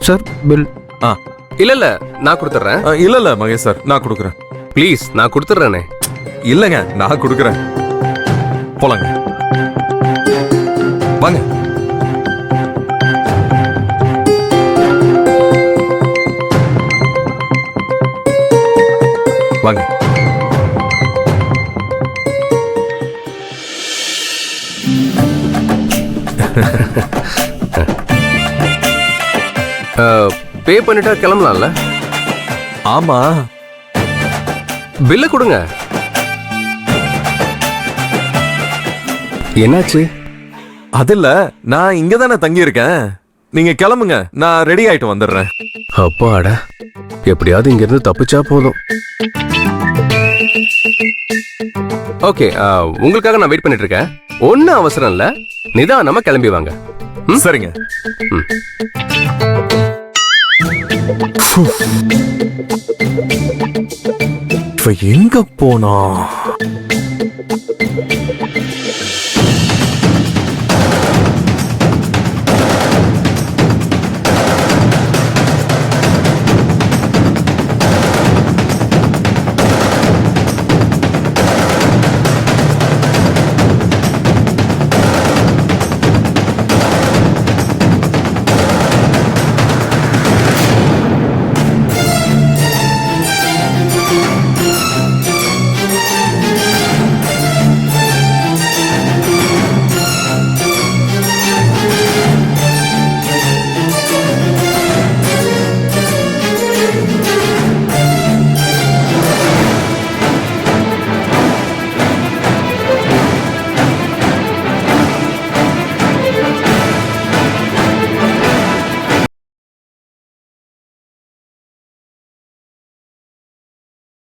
Sir bill. ஆ இல்ல நான் கொடுத்துட்றேன். இல்ல மகேஷ் சார், நான் கொடுக்குறேன். ப்ளீஸ் நான் கொடுத்துட்றேனே. இல்லங்க, நான் கொடுக்குறேன். போலாங்க, வாங்க. வாங்க. பே பண்ணிட்டா கிளம்பலாம்ல? ஆமா, பில்ல கொடுங்க. என்னாச்சு? அதில்ல, நான் இங்க தானே தங்கி இருக்கேன். நீங்க கிளம்புங்க, நான் ரெடி ஆயிட்டு வந்துடுறேன். அப்பாடா, எப்படியாவது இங்க இருந்து தப்பிச்சா போதும். ஓகே, உங்களுக்காக நான் வெயிட் பண்ணிட்டு இருக்கேன். ஒன்னும் அவசரம் இல்ல, நிதானமா கிளம்பி வாங்க. சரிங்க. இப்ப எங்க போனோம்?